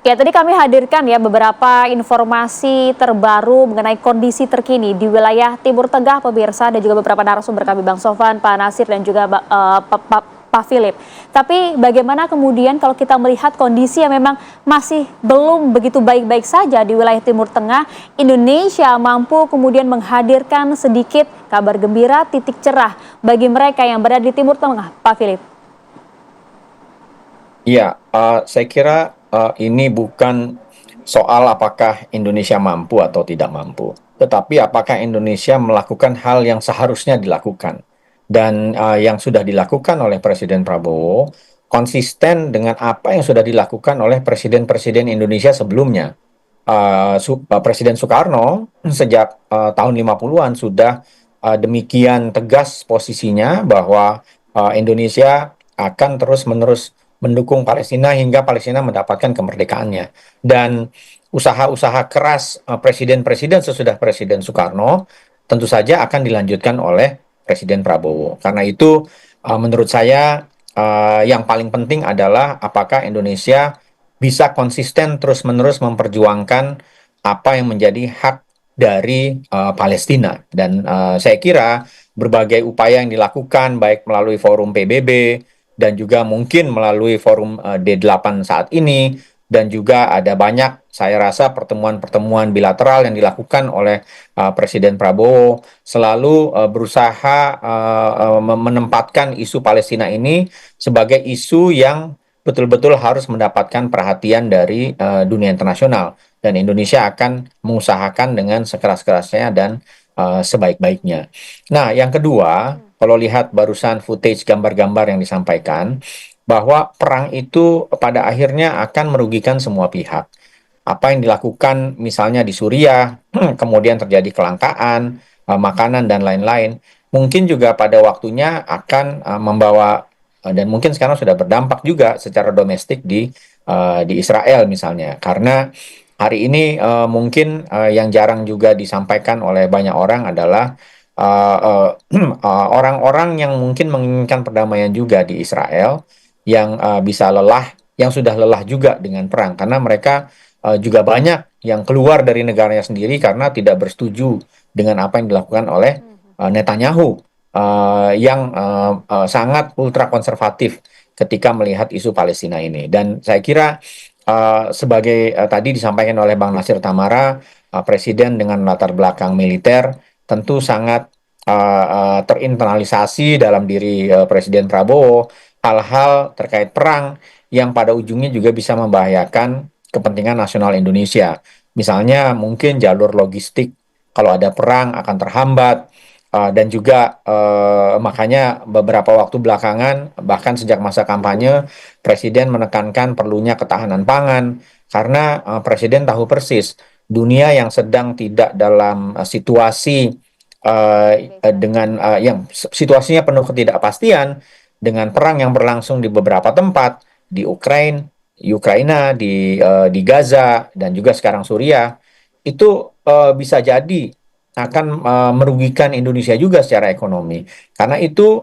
Ya, tadi kami hadirkan ya beberapa informasi terbaru mengenai kondisi terkini di wilayah Timur Tengah, pemirsa, dan juga beberapa narasumber kami, Bang Sofan, Pak Nasir, dan juga Pak Philip. Tapi bagaimana kemudian kalau kita melihat kondisi yang memang masih belum begitu baik-baik saja di wilayah Timur Tengah, Indonesia mampu kemudian menghadirkan sedikit kabar gembira, titik cerah bagi mereka yang berada di Timur Tengah, Pak Philip. Iya, saya kira ini bukan soal apakah Indonesia mampu atau tidak mampu, tetapi apakah Indonesia melakukan hal yang seharusnya dilakukan. Dan yang sudah dilakukan oleh Presiden Prabowo konsisten dengan apa yang sudah dilakukan oleh presiden-presiden Indonesia sebelumnya. Presiden Soekarno sejak tahun 50-an sudah demikian tegas posisinya bahwa Indonesia akan terus-menerus mendukung Palestina hingga Palestina mendapatkan kemerdekaannya. Dan usaha-usaha keras presiden-presiden sesudah Presiden Soekarno tentu saja akan dilanjutkan oleh Presiden Prabowo. Karena itu menurut saya yang paling penting adalah apakah Indonesia bisa konsisten terus-menerus memperjuangkan apa yang menjadi hak dari Palestina. Dan saya kira berbagai upaya yang dilakukan baik melalui forum PBB dan juga mungkin melalui forum D8 saat ini dan juga ada banyak saya rasa pertemuan-pertemuan bilateral yang dilakukan oleh Presiden Prabowo selalu berusaha menempatkan isu Palestina ini sebagai isu yang betul-betul harus mendapatkan perhatian dari dunia internasional dan Indonesia akan mengusahakan dengan sekeras-kerasnya dan sebaik-baiknya. Nah, yang kedua, kalau lihat barusan footage gambar-gambar yang disampaikan, bahwa perang itu pada akhirnya akan merugikan semua pihak. Apa yang dilakukan misalnya di Suriah, kemudian terjadi kelangkaan, makanan dan lain-lain, mungkin juga pada waktunya akan membawa dan mungkin sekarang sudah berdampak juga secara domestik di Israel misalnya. Karena hari ini mungkin yang jarang juga disampaikan oleh banyak orang adalah orang-orang yang mungkin menginginkan perdamaian juga di Israel yang bisa lelah, yang sudah lelah juga dengan perang karena mereka juga banyak yang keluar dari negaranya sendiri karena tidak bersetuju dengan apa yang dilakukan oleh Netanyahu yang sangat ultra konservatif ketika melihat isu Palestina ini. Dan saya kira sebagai tadi disampaikan oleh Bang Nasir Tamara, Presiden dengan latar belakang militer tentu sangat terinternalisasi dalam diri Presiden Prabowo hal-hal terkait perang yang pada ujungnya juga bisa membahayakan kepentingan nasional Indonesia. Misalnya mungkin jalur logistik kalau ada perang akan terhambat dan juga makanya beberapa waktu belakangan bahkan sejak masa kampanye Presiden menekankan perlunya ketahanan pangan karena Presiden tahu persis dunia yang sedang tidak dalam situasi dengan yang situasinya penuh ketidakpastian dengan perang yang berlangsung di beberapa tempat di Ukraina, di Gaza dan juga sekarang Suriah itu bisa jadi akan merugikan Indonesia juga secara ekonomi. Karena itu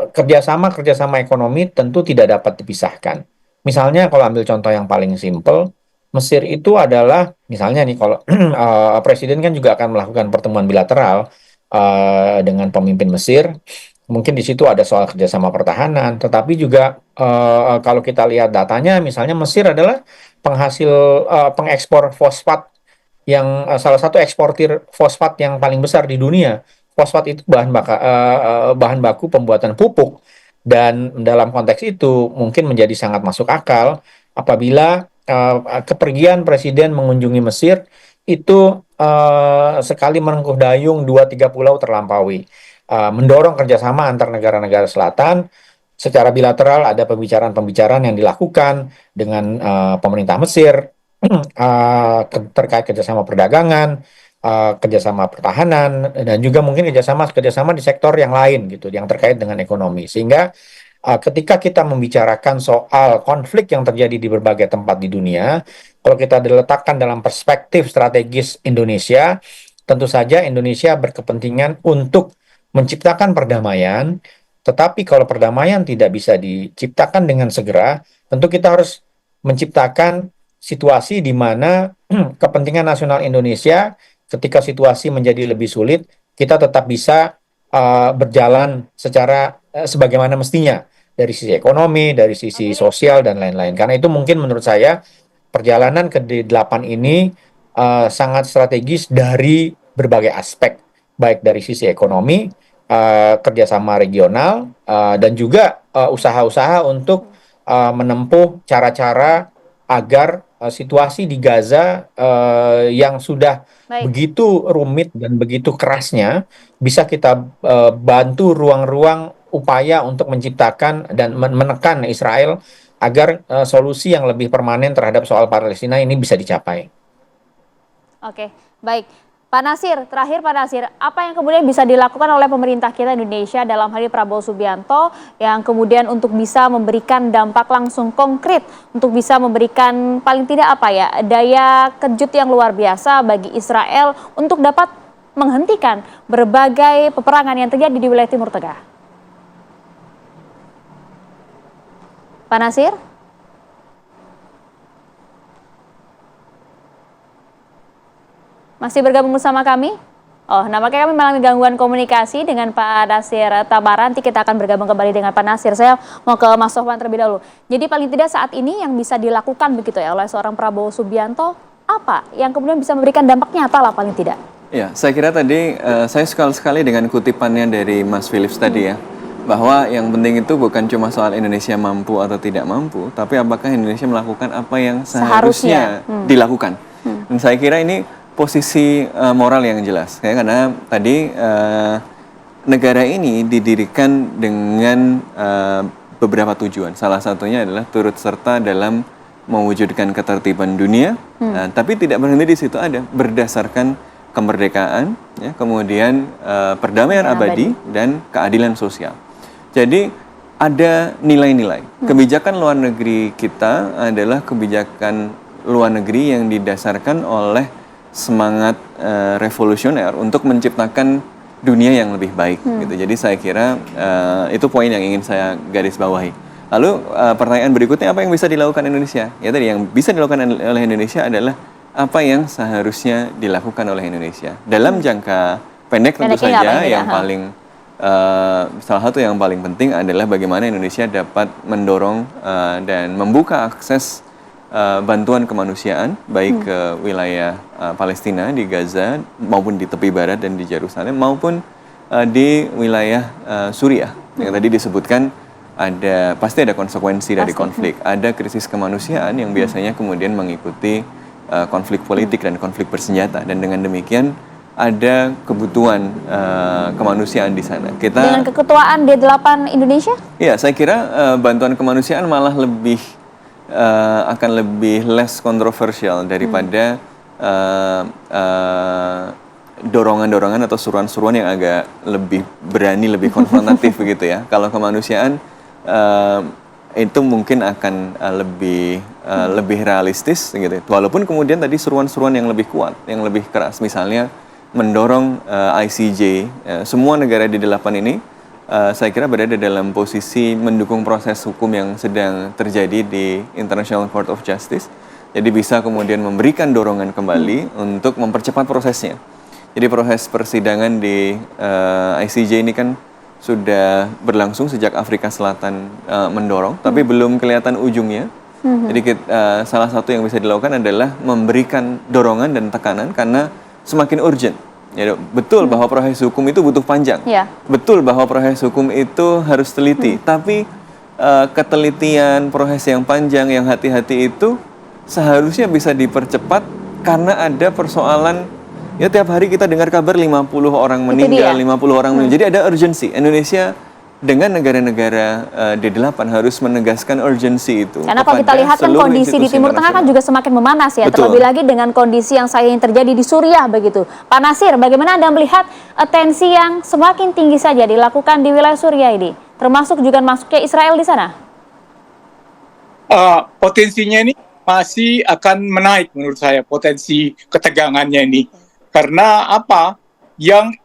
kerjasama ekonomi tentu tidak dapat dipisahkan. Misalnya kalau ambil contoh yang paling simpel, Mesir itu adalah misalnya nih kalau Presiden kan juga akan melakukan pertemuan bilateral dengan pemimpin Mesir. Mungkin di situ ada soal kerjasama pertahanan, tetapi juga kalau kita lihat datanya, misalnya Mesir adalah penghasil pengekspor fosfat yang salah satu eksportir fosfat yang paling besar di dunia. Fosfat itu bahan baku pembuatan pupuk dan dalam konteks itu mungkin menjadi sangat masuk akal apabila kepergian presiden mengunjungi Mesir itu sekali merengkuh dayung dua tiga pulau terlampaui. Mendorong kerjasama antar negara-negara selatan secara bilateral ada pembicaraan-pembicaraan yang dilakukan dengan pemerintah Mesir terkait kerjasama perdagangan, kerjasama pertahanan, dan juga mungkin kerjasama di sektor yang lain gitu, yang terkait dengan ekonomi. Sehingga ketika kita membicarakan soal konflik yang terjadi di berbagai tempat di dunia, kalau kita diletakkan dalam perspektif strategis Indonesia, tentu saja Indonesia berkepentingan untuk menciptakan perdamaian. Tetapi kalau perdamaian tidak bisa diciptakan dengan segera, tentu kita harus menciptakan situasi di mana kepentingan nasional Indonesia ketika situasi menjadi lebih sulit, kita tetap bisa berjalan secara sebagaimana mestinya dari sisi ekonomi, dari sisi sosial dan lain-lain. Karena itu mungkin menurut saya perjalanan ke D8 ini sangat strategis dari berbagai aspek, baik dari sisi ekonomi, kerjasama regional, dan juga usaha-usaha untuk menempuh cara-cara agar situasi di Gaza yang sudah Baik. begitu rumit dan begitu kerasnya bisa kita bantu ruang-ruang upaya untuk menciptakan dan menekan Israel agar solusi yang lebih permanen terhadap soal Palestina ini bisa dicapai. Oke, baik. Pak Nasir, terakhir Pak Nasir, apa yang kemudian bisa dilakukan oleh pemerintah kita Indonesia dalam hal ini Prabowo Subianto yang kemudian untuk bisa memberikan dampak langsung konkret, untuk bisa memberikan paling tidak apa ya, daya kejut yang luar biasa bagi Israel untuk dapat menghentikan berbagai peperangan yang terjadi di wilayah Timur Tengah? Pak Nasir? Masih bergabung bersama kami? Oh, nampaknya kami mengalami gangguan komunikasi dengan Pak Nasir Tabara. Nanti kita akan bergabung kembali dengan Pak Nasir. Saya mau ke Mas Sofwan terlebih dahulu. Jadi paling tidak saat ini yang bisa dilakukan begitu ya oleh seorang Prabowo Subianto, apa yang kemudian bisa memberikan dampak nyata lah paling tidak? Ya, saya kira tadi saya suka sekali dengan kutipannya dari Mas Philips tadi ya. Bahwa yang penting itu bukan cuma soal Indonesia mampu atau tidak mampu, tapi apakah Indonesia melakukan apa yang seharusnya dilakukan. Dan saya kira ini posisi moral yang jelas, ya, karena tadi negara ini didirikan dengan beberapa tujuan. Salah satunya adalah turut serta dalam mewujudkan ketertiban dunia, tapi tidak berhenti di situ ada berdasarkan kemerdekaan, ya, kemudian perdamaian abadi dan keadilan sosial. Jadi ada nilai-nilai. Kebijakan luar negeri kita adalah kebijakan luar negeri yang didasarkan oleh semangat revolusioner untuk menciptakan dunia yang lebih baik gitu. Jadi saya kira itu poin yang ingin saya garis bawahi. Lalu pertanyaan berikutnya, apa yang bisa dilakukan Indonesia? Ya tadi yang bisa dilakukan oleh Indonesia adalah apa yang seharusnya dilakukan oleh Indonesia dalam jangka pendek tentu saja yang paling salah satu yang paling penting adalah bagaimana Indonesia dapat mendorong dan membuka akses bantuan kemanusiaan baik ke wilayah Palestina di Gaza maupun di tepi barat dan di Yerusalem maupun di wilayah Suriah yang tadi disebutkan pasti ada konsekuensi dari konflik, ada krisis kemanusiaan yang biasanya kemudian mengikuti konflik politik dan konflik bersenjata, dan dengan demikian ada kebutuhan kemanusiaan di sana. Dengan keketuaan D8 Indonesia? Ya, saya kira bantuan kemanusiaan malah akan lebih less kontroversial daripada dorongan-dorongan atau suruhan-suruhan yang agak lebih berani, lebih konfrontatif begitu ya. Kalau kemanusiaan itu mungkin akan lebih realistis gitu. Walaupun kemudian tadi suruhan-suruhan yang lebih kuat, yang lebih keras, misalnya mendorong ICJ, semua negara di D8 ini saya kira berada dalam posisi mendukung proses hukum yang sedang terjadi di International Court of Justice. Jadi bisa kemudian memberikan dorongan kembali untuk mempercepat prosesnya. Jadi proses persidangan di ICJ ini kan sudah berlangsung sejak Afrika Selatan mendorong, tapi belum kelihatan ujungnya. Jadi salah satu yang bisa dilakukan adalah memberikan dorongan dan tekanan karena semakin urgent. Ya, betul bahwa proses hukum itu butuh panjang. Ya. Betul bahwa proses hukum itu harus teliti. Tapi ketelitian, proses yang panjang, yang hati-hati itu seharusnya bisa dipercepat karena ada persoalan. Ya, tiap hari kita dengar kabar 50 orang meninggal, 50 orang meninggal. Jadi ada urgensi. Indonesia dengan negara-negara D8 harus menegaskan urgensi itu. Karena kalau kita lihat kan kondisi di Timur Tengah kan juga semakin memanas ya. Betul. Terlebih lagi dengan kondisi yang terjadi di Suriah begitu. Pak Nasir, bagaimana Anda melihat tensi yang semakin tinggi saja dilakukan di wilayah Suriah ini? Termasuk juga masuknya Israel di sana? Potensinya ini masih akan menaik menurut saya, potensi ketegangannya ini. Karena apa? Yang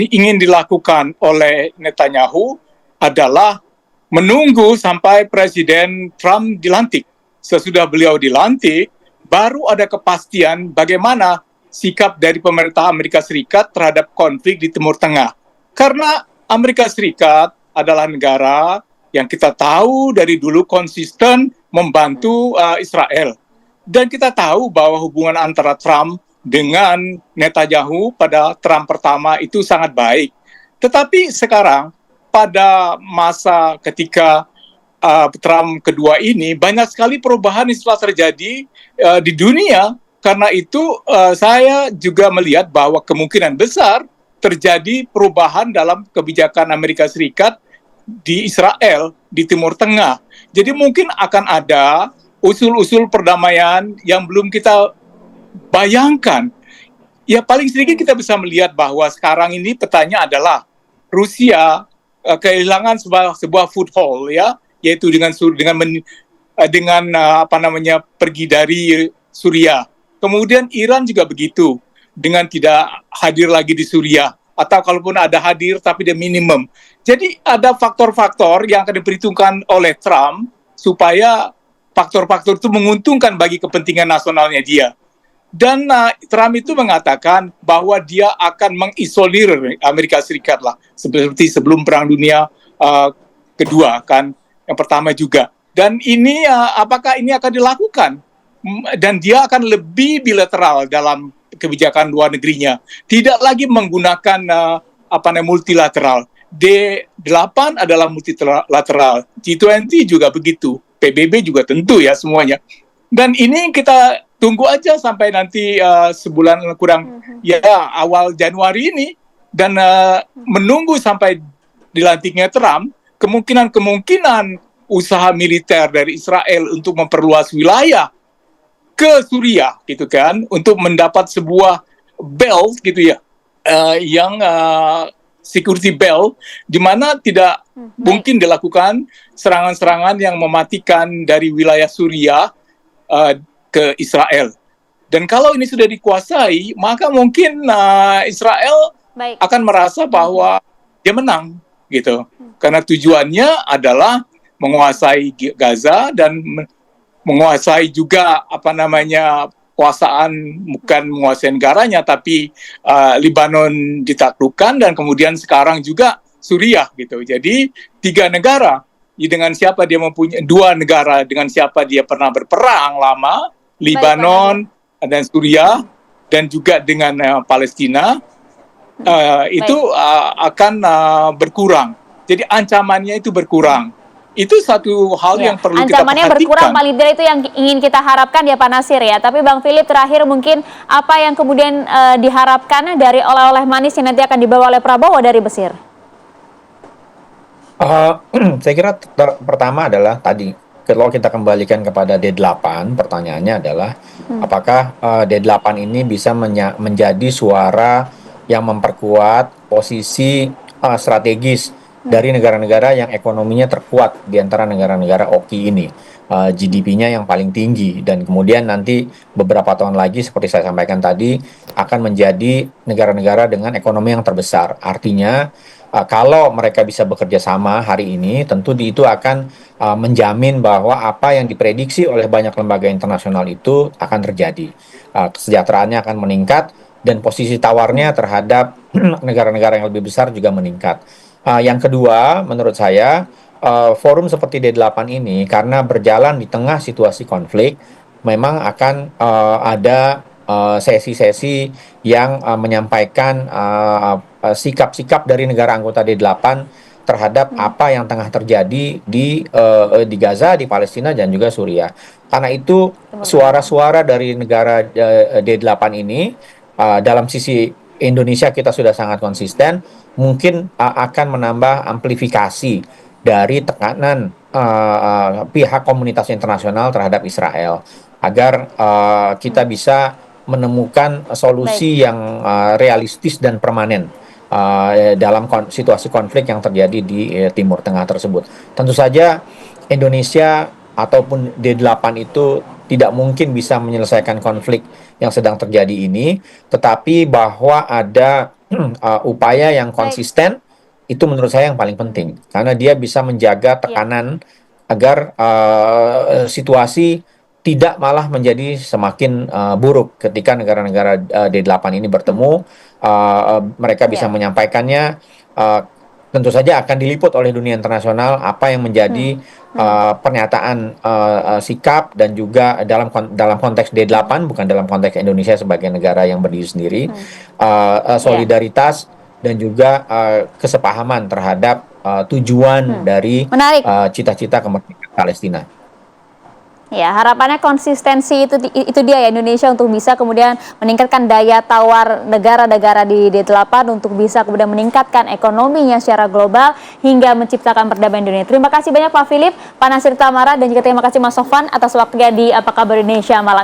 ingin dilakukan oleh Netanyahu adalah menunggu sampai Presiden Trump dilantik. Sesudah beliau dilantik, baru ada kepastian bagaimana sikap dari pemerintah Amerika Serikat terhadap konflik di Timur Tengah. Karena Amerika Serikat adalah negara yang kita tahu dari dulu konsisten membantu Israel. Dan kita tahu bahwa hubungan antara Trump dengan Netanyahu pada Trump pertama itu sangat baik. Tetapi sekarang pada masa ketika Trump kedua ini banyak sekali perubahan yang telah terjadi di dunia. Karena itu saya juga melihat bahwa kemungkinan besar terjadi perubahan dalam kebijakan Amerika Serikat di Israel, di Timur Tengah. Jadi mungkin akan ada usul-usul perdamaian yang belum kita bayangkan. Ya paling sedikit kita bisa melihat bahwa sekarang ini petanya adalah Rusia kehilangan sebuah foothold, ya, yaitu dengan pergi dari Suriah. Kemudian Iran juga begitu, dengan tidak hadir lagi di Suriah, atau kalaupun ada hadir tapi dia minimum. Jadi ada faktor-faktor yang akan diperhitungkan oleh Trump supaya faktor-faktor itu menguntungkan bagi kepentingan nasionalnya dia. Dan Trump itu mengatakan bahwa dia akan mengisolir Amerika Serikat lah, seperti sebelum Perang Dunia Kedua kan, yang pertama juga. Dan ini apakah ini akan dilakukan? Dan dia akan lebih bilateral dalam kebijakan luar negerinya, tidak lagi menggunakan multilateral. D8 adalah multilateral, G20 juga begitu, PBB juga tentu ya semuanya. Dan ini kita tunggu aja sampai nanti sebulan kurang, ya awal Januari ini, dan menunggu sampai dilantiknya Trump, kemungkinan usaha militer dari Israel untuk memperluas wilayah ke Suriah gitu kan, untuk mendapat sebuah belt gitu ya, yang security belt, di mana tidak mungkin dilakukan serangan-serangan yang mematikan dari wilayah Suriah ke Israel. Dan kalau ini sudah dikuasai, maka mungkin Israel akan merasa bahwa dia menang gitu, karena tujuannya adalah menguasai Gaza dan menguasai juga kekuasaan, bukan menguasai negaranya, tapi Lebanon ditaklukkan, dan kemudian sekarang juga Suriah gitu. Jadi 3 negara, dengan siapa dia mempunyai 2 negara dengan siapa dia pernah berperang lama, Lebanon dan Suriah, dan juga dengan Palestina, itu akan berkurang. Jadi ancamannya itu berkurang. Itu satu hal yang perlu kita perhatikan. Ancamannya berkurang, paling tidak itu yang ingin kita harapkan ya Pak Nasir ya. Tapi Bang Philip, terakhir mungkin apa yang kemudian diharapkan dari oleh-oleh manis yang nanti akan dibawa oleh Prabowo dari Mesir? Saya kira pertama adalah tadi, kalau kita kembalikan kepada D8, pertanyaannya adalah apakah D8 ini bisa menjadi suara yang memperkuat posisi strategis dari negara-negara yang ekonominya terkuat di antara negara-negara OKI ini, GDP-nya yang paling tinggi, dan kemudian nanti beberapa tahun lagi seperti saya sampaikan tadi akan menjadi negara-negara dengan ekonomi yang terbesar. Artinya kalau mereka bisa bekerja sama hari ini, tentu itu akan menjamin bahwa apa yang diprediksi oleh banyak lembaga internasional itu akan terjadi. Kesejahteraannya akan meningkat dan posisi tawarnya terhadap negara-negara yang lebih besar juga meningkat. Yang kedua, menurut saya, forum seperti D8 ini karena berjalan di tengah situasi konflik, memang akan ada sesi-sesi yang menyampaikan sikap-sikap dari negara anggota D8 terhadap apa yang tengah terjadi di Gaza, di Palestina, dan juga Suriah. Karena itu, suara-suara dari negara D8 ini, dalam sisi Indonesia kita sudah sangat konsisten, mungkin akan menambah amplifikasi dari tekanan pihak komunitas internasional terhadap Israel agar kita bisa menemukan solusi yang realistis dan permanen dalam situasi konflik yang terjadi di Timur Tengah tersebut. Tentu saja Indonesia ataupun D8 itu tidak mungkin bisa menyelesaikan konflik yang sedang terjadi ini, tetapi bahwa ada upaya yang konsisten, itu menurut saya yang paling penting, karena dia bisa menjaga tekanan agar situasi tidak malah menjadi semakin buruk ketika negara-negara D8 ini bertemu, mereka bisa menyampaikannya, tentu saja akan diliput oleh dunia internasional apa yang menjadi pernyataan sikap dan juga dalam konteks D8, bukan dalam konteks Indonesia sebagai negara yang berdiri sendiri, solidaritas dan juga kesepahaman terhadap tujuan dari Menarik. cita-cita kemerdekaan Palestina. Ya, harapannya konsistensi itu dia ya, Indonesia untuk bisa kemudian meningkatkan daya tawar negara-negara di D8 untuk bisa kemudian meningkatkan ekonominya secara global hingga menciptakan perdamaian dunia. Terima kasih banyak Pak Philip, Pak Nasir Tamara, dan juga terima kasih Mas Sofwan atas waktunya di Apa Kabar Indonesia malam.